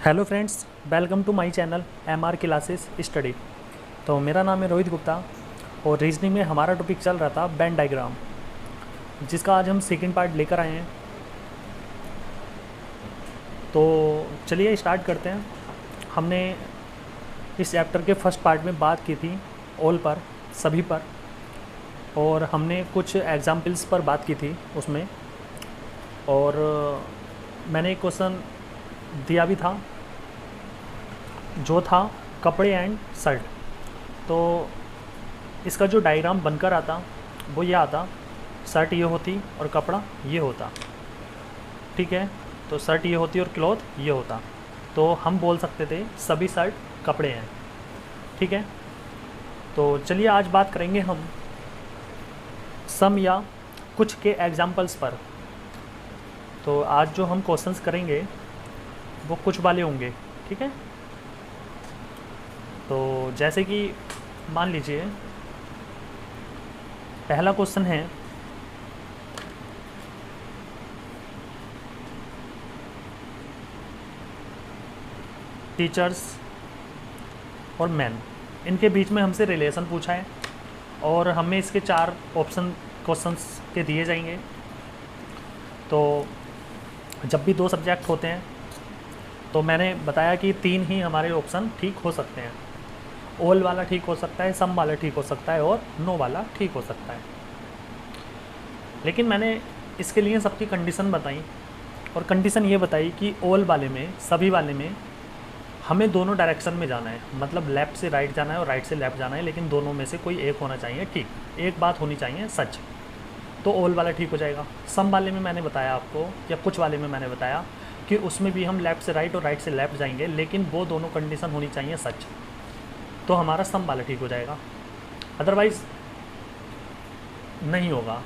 Hello friends, welcome to my channel MR classes study. तो मेरा नाम है रोहित गुप्ता और रीजनिंग में हमारा टॉपिक चल रहा था वेन डायग्राम, जिसका आज हम सेकंड पार्ट लेकर आए हैं। तो चलिए स्टार्ट करते हैं। हमने इस चैप्टर के फर्स्ट पार्ट में बात की थी ऑल पर, सभी पर, और हमने कुछ एग्जाम्पल्स पर बात की थी उसमें, और मैंने एक क्वेश्चन दिया भी था जो था कपड़े एंड शर्ट। तो इसका जो डायग्राम बनकर आता वो ये आता, शर्ट ये होती और कपड़ा ये होता, ठीक है। तो शर्ट ये होती और क्लॉथ ये होता, तो हम बोल सकते थे सभी शर्ट कपड़े हैं, ठीक है। तो चलिए आज बात करेंगे हम सम या कुछ के एग्जाम्पल्स पर। तो आज जो हम क्वेश्चंस करेंगे वो कुछ वाले होंगे, ठीक है। तो जैसे कि मान लीजिए पहला क्वेश्चन है, टीचर्स और मैन, इनके बीच में हमसे रिलेशन पूछा है और हमें इसके 4 ऑप्शन क्वेश्चंस के दिए जाएंगे। तो जब भी 2 सब्जेक्ट होते हैं तो मैंने बताया कि 3 ही हमारे ऑप्शन ठीक हो सकते हैं। ऑल वाला ठीक हो सकता है, सम वाला ठीक हो सकता है और नो वाला ठीक हो सकता है। लेकिन मैंने इसके लिए सबकी कंडीशन बताई, और कंडीशन ये बताई कि ऑल वाले में, सभी वाले में हमें दोनों डायरेक्शन में जाना है, मतलब लेफ़्ट से राइट जाना है और राइट से लेफ़्ट जाना है, लेकिन दोनों में से कोई एक होना चाहिए ठीक, एक बात होनी चाहिए सच। तो ऑल वाला ठीक हो जाएगा। सम वाले में मैंने बताया आपको, या कुछ वाले में मैंने बताया कि उसमें भी हम लेफ़्ट से राइट और राइट से लेफ़्ट जाएंगे, लेकिन वो दोनों कंडीशन होनी चाहिए सच, तो हमारा सम वाला ठीक हो जाएगा, अदरवाइज़ नहीं होगा।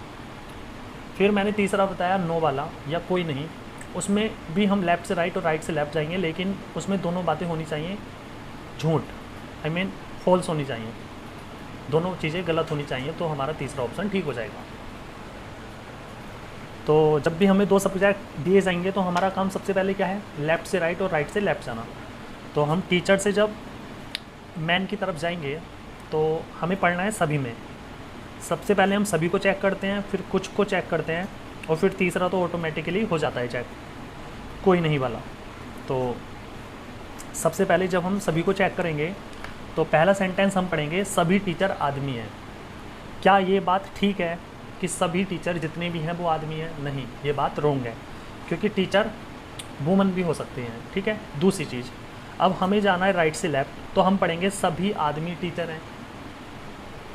फिर मैंने तीसरा बताया नो वाला, या कोई नहीं, उसमें भी हम लेफ़्ट से राइट और राइट से लेफ़्ट जाएंगे, लेकिन उसमें दोनों बातें होनी चाहिए झूठ, आई मीन फॉल्स होनी चाहिए, दोनों चीज़ें गलत होनी चाहिए, तो हमारा तीसरा ऑप्शन ठीक हो जाएगा। तो जब भी हमें 2 सब्जेक्ट दिए जाएंगे तो हमारा काम सबसे पहले क्या है, लेफ़्ट से राइट और राइट से लेफ़्ट जाना। तो हम टीचर से जब मैन की तरफ जाएंगे तो हमें पढ़ना है सभी में। सबसे पहले हम सभी को चेक करते हैं, फिर कुछ को चेक करते हैं, और फिर तीसरा तो ऑटोमेटिकली हो जाता है चेक, कोई नहीं वाला। तो सबसे पहले जब हम सभी को चेक करेंगे तो पहला सेंटेंस हम पढ़ेंगे, सभी टीचर आदमी हैं। क्या ये बात ठीक है कि सभी टीचर जितने भी हैं वो आदमी हैं? नहीं, ये बात रॉन्ग है, क्योंकि टीचर वुमन भी हो सकते हैं, ठीक है। दूसरी चीज़, अब हमें जाना है राइट से लेफ़्ट, तो हम पढ़ेंगे सभी आदमी टीचर हैं।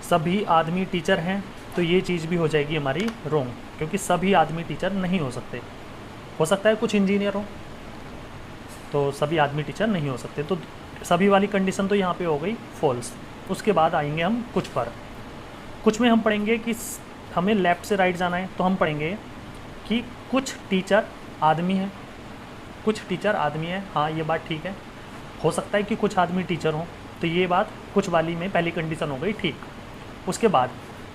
सभी आदमी टीचर हैं, तो ये चीज़ भी हो जाएगी हमारी रॉन्ग, क्योंकि सभी आदमी टीचर नहीं हो सकते। हो सकता है कुछ इंजीनियर हो, तो सभी आदमी टीचर नहीं हो सकते। तो सभी वाली कंडीशन तो यहाँ पे हो गई फॉल्स। उसके बाद आएंगे हम कुछ पर। कुछ में हम पढ़ेंगे कि हमें लेफ़्ट से राइट जाना है, तो हम पढ़ेंगे कि कुछ टीचर आदमी हैं, कुछ टीचर आदमी हैं। हाँ, ये बात ठीक है, हो सकता है कि कुछ आदमी टीचर हों, तो ये बात कुछ वाली में पहली कंडीशन हो गई ठीक। उसके बाद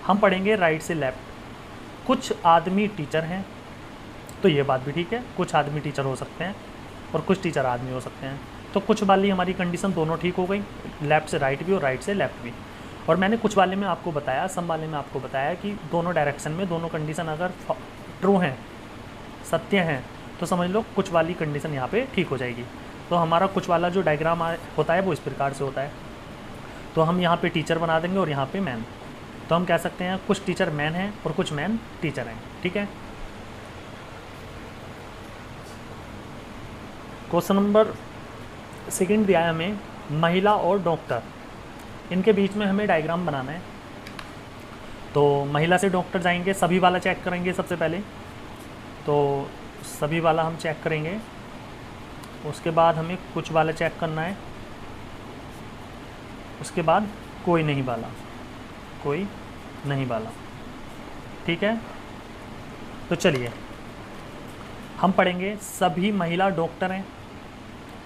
हम पढ़ेंगे राइट से लेफ़्ट, कुछ आदमी टीचर हैं, तो ये बात भी ठीक है, कुछ आदमी टीचर हो सकते हैं और कुछ टीचर आदमी हो सकते हैं। तो कुछ वाली हमारी कंडीशन दोनों ठीक हो गई, लेफ़्ट से राइट भी और राइट से लेफ़्ट भी। और मैंने कुछ वाले में आपको बताया, सम वाले में आपको बताया कि दोनों डायरेक्शन में दोनों कंडीशन अगर ट्रू हैं, सत्य हैं, तो समझ लो कुछ वाली कंडीशन यहाँ पे ठीक हो जाएगी। तो हमारा कुछ वाला जो डायग्राम होता है वो इस प्रकार से होता है। तो हम यहाँ पे टीचर बना देंगे और यहाँ पे मैन, तो हम कह सकते हैं कुछ टीचर मैन हैं और कुछ मैन टीचर हैं, ठीक है। क्वेश्चन नंबर 2 दिया है हमें, महिला और डॉक्टर, इनके बीच में हमें डायग्राम बनाना है। तो महिला से डॉक्टर जाएंगे, सभी वाला चेक करेंगे सबसे पहले, तो सभी वाला हम चेक करेंगे। उसके बाद हमें कुछ वाला चेक करना है, उसके बाद कोई नहीं वाला, कोई नहीं वाला, ठीक है। तो चलिए हम पढ़ेंगे सभी महिला डॉक्टर हैं।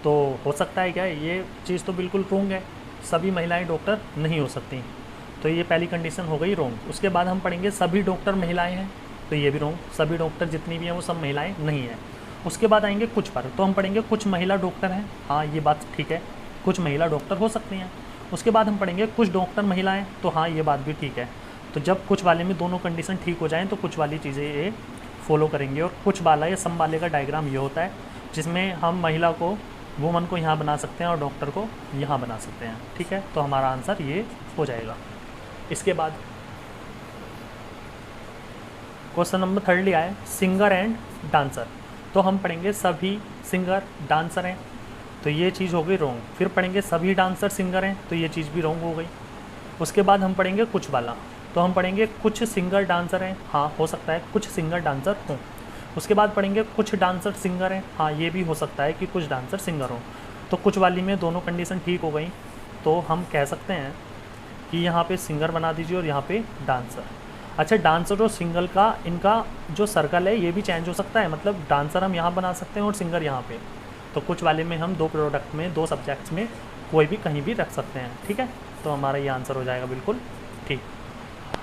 तो हो सकता है क्या, ये चीज़ तो बिल्कुल रॉन्ग है, सभी महिलाएं डॉक्टर नहीं हो सकती, तो ये पहली कंडीशन हो गई रॉन्ग। उसके बाद हम पढ़ेंगे सभी डॉक्टर महिलाएं हैं, तो ये भी रॉन्ग, सभी डॉक्टर जितनी भी हैं वो सब महिलाएं नहीं हैं। उसके बाद आएंगे कुछ पर, तो हम पढ़ेंगे कुछ महिला डॉक्टर हैं, हाँ ये बात ठीक है, कुछ महिला डॉक्टर हो सकती हैं। उसके बाद हम पढ़ेंगे कुछ डॉक्टर महिलाएं, तो हाँ ये बात भी ठीक है। तो जब कुछ वाले में दोनों कंडीशन ठीक हो जाएं तो कुछ वाली चीज़ें ये फॉलो करेंगे। और कुछ वाला या सम वाले का डायग्राम ये होता है जिसमें हम महिला को, वुमन को यहाँ बना सकते हैं और डॉक्टर को यहाँ बना सकते हैं, ठीक है। तो हमारा आंसर ये हो जाएगा। इसके बाद क्वेश्चन नंबर 3 लिया है सिंगर एंड डांसर, तो हम पढ़ेंगे सभी सिंगर डांसर हैं, तो ये चीज़ हो गई रॉन्ग। फिर पढ़ेंगे सभी डांसर सिंगर हैं, तो ये चीज़ भी रॉन्ग हो गई। उसके बाद हम पढ़ेंगे कुछ वाला, तो हम पढ़ेंगे कुछ सिंगर डांसर हैं, हाँ हो सकता है कुछ सिंगर डांसर हों। उसके बाद पढ़ेंगे कुछ डांसर सिंगर हैं, हाँ ये भी हो सकता है कि कुछ डांसर सिंगर हों। तो कुछ वाली में दोनों कंडीशन ठीक हो गई, तो हम कह सकते हैं कि यहाँ पे सिंगर बना दीजिए और यहाँ पे डांसर। अच्छा, डांसर और सिंगर का इनका जो सर्कल है ये भी चेंज हो सकता है, मतलब डांसर हम यहाँ बना सकते हैं और सिंगर यहाँ पे। तो कुछ वाले में हम 2 प्रोडक्ट में 2 सब्जेक्ट्स में कोई भी कहीं भी रख सकते हैं, ठीक है। तो हमारा ये आंसर हो जाएगा बिल्कुल ठीक।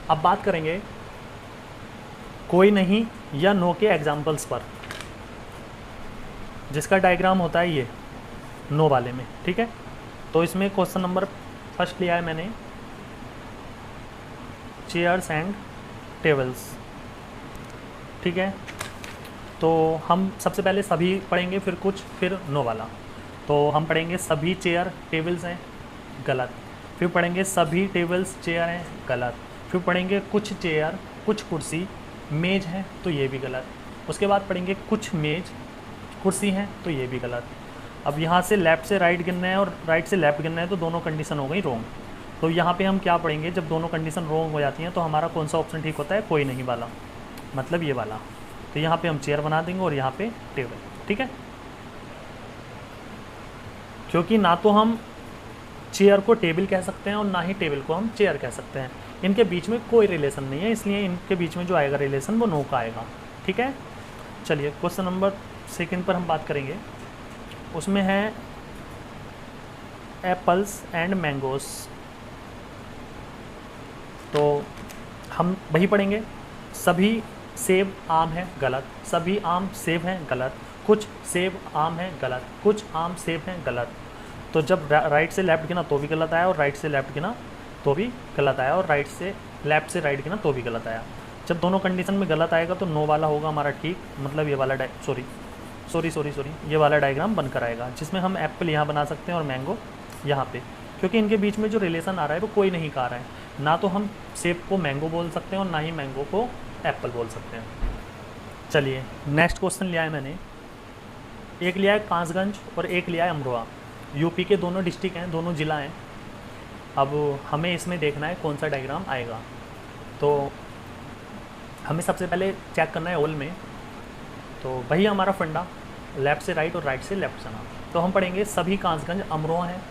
अब बात करेंगे कोई नहीं या नो के एग्जाम्पल्स पर, जिसका डायग्राम होता है ये नो वाले में, ठीक है। तो इसमें क्वेश्चन नंबर 1 लिया है मैंने चेयर्स एंड टेबल्स, ठीक है। तो हम सबसे पहले सभी पढ़ेंगे, फिर कुछ, फिर नो वाला। तो हम पढ़ेंगे सभी चेयर टेबल्स हैं, गलत। फिर पढ़ेंगे सभी टेबल्स चेयर हैं, गलत। फिर पढ़ेंगे कुछ चेयर कुछ कुर्सी मेज हैं, तो ये भी गलत। उसके बाद पढ़ेंगे कुछ मेज कुर्सी हैं, तो ये भी गलत। अब यहाँ से लेफ़्ट से राइट गिनना है और राइट से लेफ़्ट गिनना है, तो दोनों कंडीशन हो गई रॉन्ग। तो यहाँ पे हम क्या पढ़ेंगे, जब दोनों कंडीशन रॉन्ग हो जाती हैं तो हमारा कौन सा ऑप्शन ठीक होता है, कोई नहीं वाला, मतलब ये वाला। तो यहाँ पे हम चेयर बना देंगे और यहाँ पे टेबल, ठीक है। क्योंकि ना तो हम चेयर को टेबल कह सकते हैं और ना ही टेबल को हम चेयर कह सकते हैं, इनके बीच में कोई रिलेशन नहीं है, इसलिए इनके बीच में जो आएगा रिलेशन वो नो का आएगा, ठीक है। चलिए क्वेश्चन नंबर 2 पर हम बात करेंगे, उसमें है एप्पल्स एंड मैंगोस। तो हम वही पढ़ेंगे सभी सेब आम है, गलत। सभी आम सेब हैं, गलत। कुछ सेब आम हैं, गलत। कुछ आम सेब हैं, गलत। तो जब राइट से लेफ़्ट गिना तो भी गलत आया और राइट से लेफ़्ट गिना तो भी गलत आया और राइट से लेफ़्ट से राइट गिना तो भी गलत आया। जब दोनों कंडीशन में गलत आएगा तो नो वाला होगा हमारा ठीक, मतलब ये वाला सॉरी ये वाला डायग्राम बनकर आएगा, जिसमें हम एप्पल यहाँ बना सकते हैं और मैंगो यहाँ पे, क्योंकि इनके बीच में जो रिलेशन आ रहा है वो कोई नहीं का रहा है। ना तो हम सेब को मैंगो बोल सकते हैं और ना ही मैंगो को एप्पल बोल सकते हैं। चलिए नेक्स्ट क्वेश्चन लिया है मैंने, एक लिया है कासगंज और एक लिया है अमरोहा। यूपी के दोनों डिस्ट्रिक्ट हैं, दोनों ज़िला हैं। अब हमें इसमें देखना है कौन सा डायग्राम आएगा। तो हमें सबसे पहले चेक करना है ओल में, तो वही हमारा फंडा, लेफ़्ट से राइट और राइट से लेफ़्ट जाना। तो हम पढ़ेंगे सभी कासगंज अमरोहा हैं,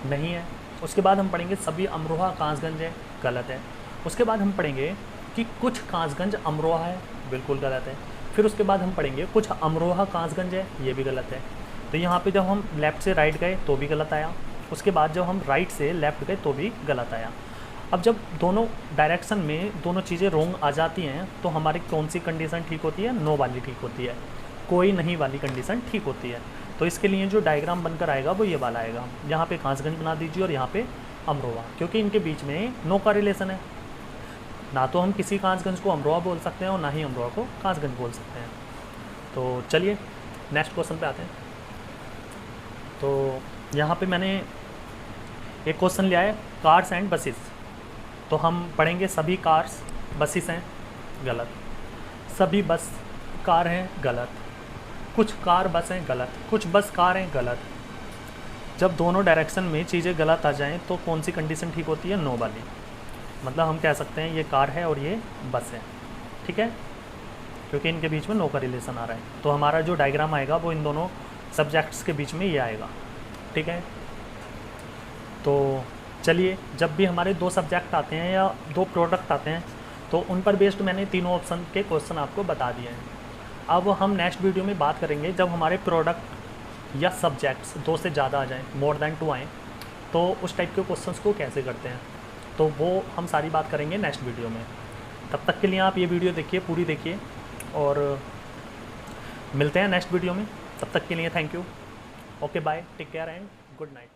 नहीं है। उसके बाद हम पढ़ेंगे सभी अमरोहा कासगंज है, गलत है। उसके बाद हम पढ़ेंगे कि कुछ कासगंज अमरोहा है, बिल्कुल गलत है। फिर उसके बाद हम पढ़ेंगे कुछ अमरोहा कासगंज है, ये भी गलत है। तो यहाँ पे जब हम लेफ़्ट से राइट गए तो भी गलत आया, उसके बाद जब हम राइट से लेफ़्ट गए तो भी गलत आया। अब जब दोनों डायरेक्शन में दोनों चीज़ें रॉन्ग आ जाती हैं तो हमारी कौन सी कंडीशन ठीक होती है, नो वाली ठीक होती है, कोई नहीं वाली कंडीशन ठीक होती है। तो इसके लिए जो डायग्राम बनकर आएगा वो ये वाला आएगा। यहाँ पे कासगंज बना दीजिए और यहाँ पे अमरोहा, क्योंकि इनके बीच में नो का रिलेशन है। ना तो हम किसी कासगंज को अमरोहा बोल सकते हैं और ना ही अमरोहा को कासगंज बोल सकते हैं। तो चलिए नेक्स्ट क्वेश्चन पे आते हैं। तो यहाँ पे मैंने एक क्वेश्चन लिया है कार्स एंड बसेस। तो हम पढ़ेंगे सभी कार्स बसेस हैं, गलत। सभी बस कार हैं, गलत। कुछ कार बस हैं, गलत। कुछ बस कार हैं, गलत। जब दोनों डायरेक्शन में चीज़ें गलत आ जाएं तो कौन सी कंडीशन ठीक होती है, नो वाली। मतलब हम कह सकते हैं ये कार है और ये बस है, ठीक है, क्योंकि इनके बीच में नो का रिलेशन आ रहा है। तो हमारा जो डायग्राम आएगा वो इन दोनों सब्जेक्ट्स के बीच में ये आएगा, ठीक है। तो चलिए जब भी हमारे 2 सब्जेक्ट आते हैं या 2 प्रोडक्ट आते हैं तो उन पर बेस्ड मैंने तीनों ऑप्शन के क्वेश्चन आपको बता दिए हैं। अब हम नेक्स्ट वीडियो में बात करेंगे जब हमारे प्रोडक्ट या सब्जेक्ट्स 2 से ज़्यादा आ जाएँ, मोर देन 2 आएँ, तो उस टाइप के क्वेश्चंस को कैसे करते हैं, तो वो हम सारी बात करेंगे नेक्स्ट वीडियो में। तब तक के लिए आप ये वीडियो देखिए, पूरी देखिए, और मिलते हैं नेक्स्ट वीडियो में, तब तक के लिए thank you. Okay bye, take care and good night.